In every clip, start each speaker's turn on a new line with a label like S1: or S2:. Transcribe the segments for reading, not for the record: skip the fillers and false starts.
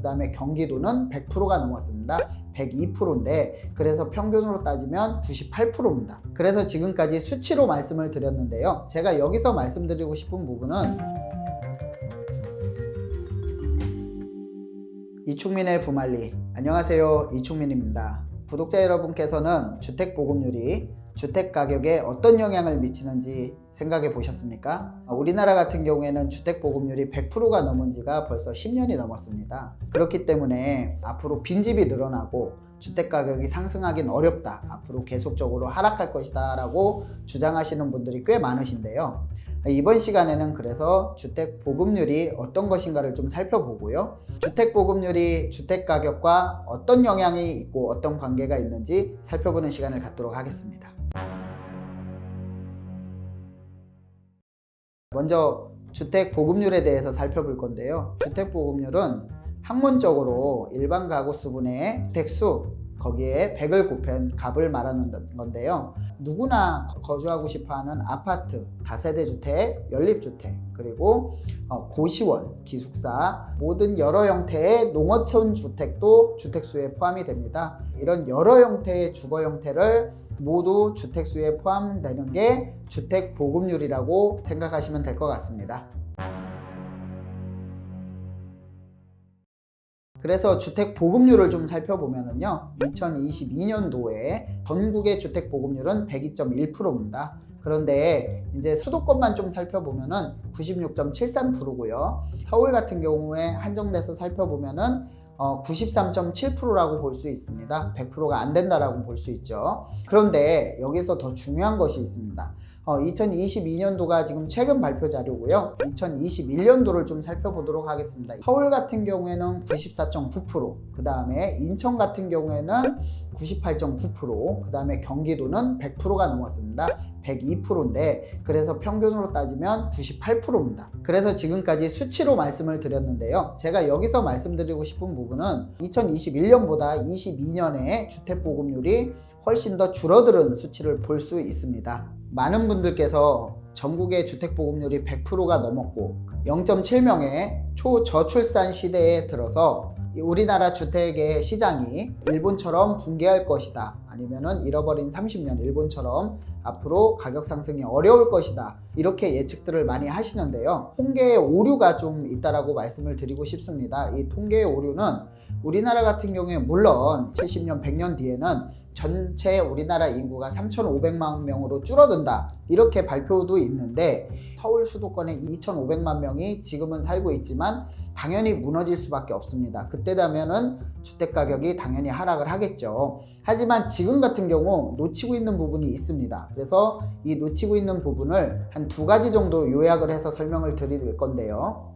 S1: 그 다음에 경기도는 100%가 넘었습니다. 102%인데 그래서 평균으로 따지면 98%입니다. 그래서 지금까지 수치로 말씀을 드렸는데요. 제가 여기서 말씀드리고 싶은 부분은 이충민의 부말리. 안녕하세요, 이충민입니다. 구독자 여러분께서는 주택보급률이 주택가격에 어떤 영향을 미치는지 생각해 보셨습니까? 우리나라 같은 경우에는 주택보급률이 100%가 넘은 지가 벌써 10년이 넘었습니다. 그렇기 때문에 앞으로 빈집이 늘어나고 주택가격이 상승하긴 어렵다, 앞으로 계속적으로 하락할 것이다 라고 주장하시는 분들이 꽤 많으신데요. 이번 시간에는 그래서 주택보급률이 어떤 것인가를 좀 살펴보고요, 주택보급률이 주택가격과 어떤 영향이 있고 어떤 관계가 있는지 살펴보는 시간을 갖도록 하겠습니다. 먼저 주택보급률에 대해서 살펴볼 건데요. 주택보급률은 학문적으로 일반 가구 수분의 주택수, 거기에 100을 곱한 값을 말하는 건데요. 누구나 거주하고 싶어하는 아파트, 다세대 주택, 연립주택, 그리고 고시원, 기숙사, 모든 여러 형태의 농어촌 주택도 주택수에 포함이 됩니다. 이런 여러 형태의 주거 형태를 모두 주택수에 포함되는 게 주택보급률이라고 생각하시면 될 것 같습니다. 그래서 주택보급률을 좀 살펴보면요, 2022년도에 전국의 주택보급률은 102.1%입니다. 그런데 이제 수도권만 좀 살펴보면은 96.73%고요. 서울 같은 경우에 한정돼서 살펴보면은 93.7%라고 볼 수 있습니다. 100%가 안 된다라고 볼 수 있죠. 그런데 여기서 더 중요한 것이 있습니다. 2022년도가 지금 최근 발표 자료고요. 2021년도를 좀 살펴보도록 하겠습니다. 서울 같은 경우에는 94.9%, 그 다음에 인천 같은 경우에는 98.9%, 그 다음에 경기도는 100%가 넘었습니다. 102%인데 그래서 평균으로 따지면 98%입니다. 그래서 지금까지 수치로 말씀을 드렸는데요. 제가 여기서 말씀드리고 싶은 부분은 2021년보다 22년에 주택보급률이 훨씬 더 줄어드는 수치를 볼 수 있습니다. 많은 분들께서 전국의 주택보급률이 100%가 넘었고 0.7명의 초저출산 시대에 들어서 우리나라 주택의 시장이 일본처럼 붕괴할 것이다, 아니면은 잃어버린 30년 일본처럼 앞으로 가격 상승이 어려울 것이다, 이렇게 예측들을 많이 하시는데요. 통계의 오류가 좀 있다라고 말씀을 드리고 싶습니다. 이 통계의 오류는 우리나라 같은 경우에 물론 70년 100년 뒤에는 전체 우리나라 인구가 3,500만 명으로 줄어든다, 이렇게 발표도 있는데 서울 수도권에 2,500만 명이 지금은 살고 있지만 당연히 무너질 수밖에 없습니다. 그때 되면은 주택가격이 당연히 하락을 하겠죠. 하지만 지금 같은 경우 놓치고 있는 부분이 있습니다. 그래서 이 놓치고 있는 부분을 한 2가지 정도 요약을 해서 설명을 드릴 건데요.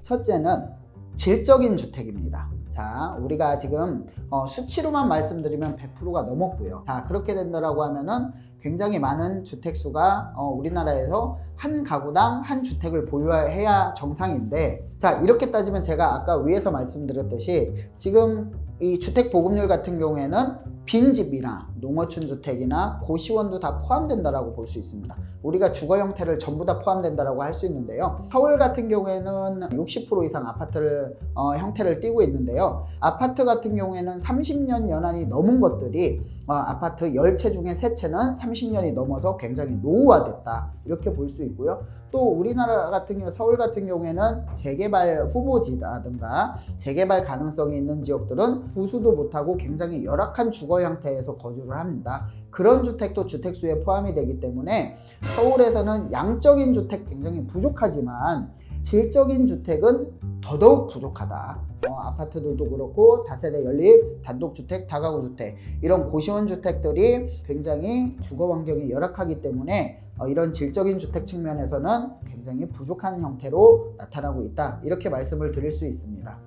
S1: 첫째는 질적인 주택입니다. 자, 우리가 지금 수치로만 말씀드리면 100%가 넘었고요. 자, 그렇게 된다라고 하면은 굉장히 많은 주택수가 우리나라에서 한 가구당 한 주택을 보유해야 정상인데, 자, 이렇게 따지면 제가 아까 위에서 말씀드렸듯이 지금 이 주택보급률 같은 경우에는 빈집이나 농어촌 주택이나 고시원도 다 포함된다라고 볼 수 있습니다. 우리가 주거 형태를 전부 다 포함된다라고 할 수 있는데요. 서울 같은 경우에는 60% 이상 아파트를 형태를 띠고 있는데요. 아파트 같은 경우에는 30년 연한이 넘은 것들이 아파트 10채 중에 3채는 30년이 넘어서 굉장히 노후화됐다, 이렇게 볼 수 있고요. 또 우리나라 같은 경우, 서울 같은 경우에는 재개발 후보지라든가 재개발 가능성이 있는 지역들은 보수도 못하고 굉장히 열악한 주거 형태에서 거주를 합니다. 그런 주택도 주택수에 포함이 되기 때문에 서울에서는 양적인 주택 굉장히 부족하지만 질적인 주택은 더더욱 부족하다. 아파트들도 그렇고 다세대 연립, 단독주택, 다가구주택, 이런 고시원 주택들이 굉장히 주거 환경이 열악하기 때문에 이런 질적인 주택 측면에서는 굉장히 부족한 형태로 나타나고 있다, 이렇게 말씀을 드릴 수 있습니다.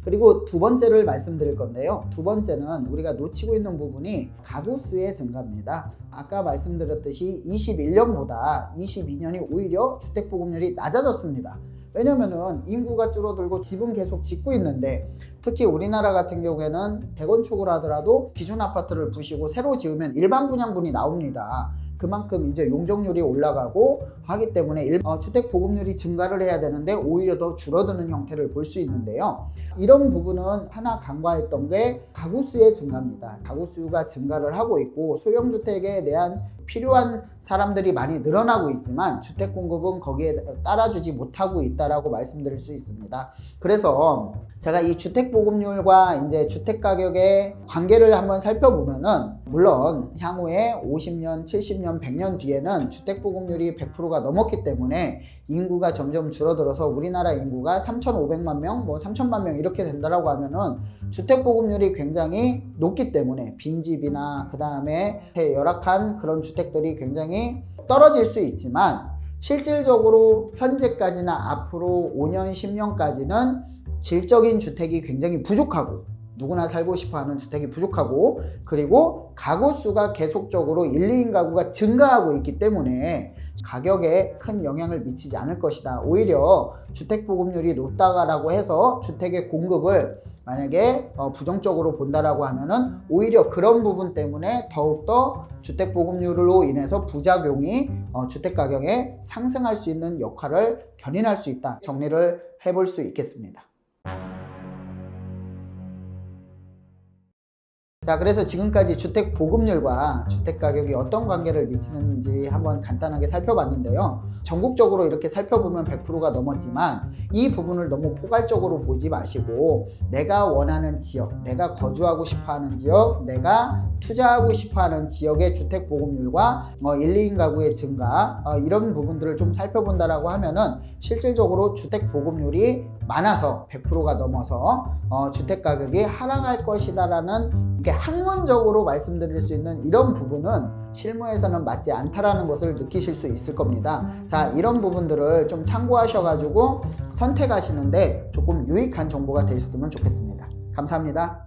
S1: 그리고 두 번째를 말씀드릴 건데요. 두 번째는 우리가 놓치고 있는 부분이 가구수의 증가입니다. 아까 말씀드렸듯이 21년보다 22년이 오히려 주택보급률이 낮아졌습니다. 왜냐면은 인구가 줄어들고 집은 계속 짓고 있는데, 특히 우리나라 같은 경우에는 재건축을 하더라도 기존 아파트를 부시고 새로 지으면 일반 분양분이 나옵니다. 그만큼 이제 용적률이 올라가고 하기 때문에 주택 보급률이 증가를 해야 되는데 오히려 더 줄어드는 형태를 볼 수 있는데요. 이런 부분은 하나 간과했던 게 가구 수의 증가입니다. 가구 수가 증가를 하고 있고 소형주택에 대한 필요한 사람들이 많이 늘어나고 있지만 주택 공급은 거기에 따라주지 못하고 있다라고 말씀드릴 수 있습니다. 그래서 제가 이 주택 보급률과 이제 주택 가격의 관계를 한번 살펴보면은 물론 향후에 50년, 70년, 100년 뒤에는 주택 보급률이 100%가 넘었기 때문에 인구가 점점 줄어들어서 우리나라 인구가 3,500만 명, 뭐 3,000만 명 이렇게 된다라고 하면은 주택 보급률이 굉장히 높기 때문에 빈집이나 그 다음에 열악한 그런 주택들이 굉장히 떨어질 수 있지만 실질적으로 현재까지나 앞으로 5년, 10년까지는 질적인 주택이 굉장히 부족하고 누구나 살고 싶어하는 주택이 부족하고 그리고 가구 수가 계속적으로 1, 2인 가구가 증가하고 있기 때문에 가격에 큰 영향을 미치지 않을 것이다. 오히려 주택 보급률이 높다라고 해서 주택의 공급을 만약에 부정적으로 본다라고 하면은 오히려 그런 부분 때문에 더욱더 주택 보급률로 인해서 부작용이 주택 가격에 상승할 수 있는 역할을 견인할 수 있다. 정리를 해볼 수 있겠습니다. 자, 그래서 지금까지 주택 보급률과 주택 가격이 어떤 관계를 미치는지 한번 간단하게 살펴봤는데요. 전국적으로 이렇게 살펴보면 100%가 넘었지만 이 부분을 너무 포괄적으로 보지 마시고 내가 원하는 지역, 내가 거주하고 싶어하는 지역, 내가 투자하고 싶어하는 지역의 주택 보급률과 1, 2인 가구의 증가 이런 부분들을 좀 살펴본다라고 하면은 실질적으로 주택 보급률이 많아서 100%가 넘어서 주택 가격이 하락할 것이다라는 이렇게 학문적으로 말씀드릴 수 있는 이런 부분은 실무에서는 맞지 않다라는 것을 느끼실 수 있을 겁니다. 자, 이런 부분들을 좀 참고하셔가지고 선택하시는데 조금 유익한 정보가 되셨으면 좋겠습니다. 감사합니다.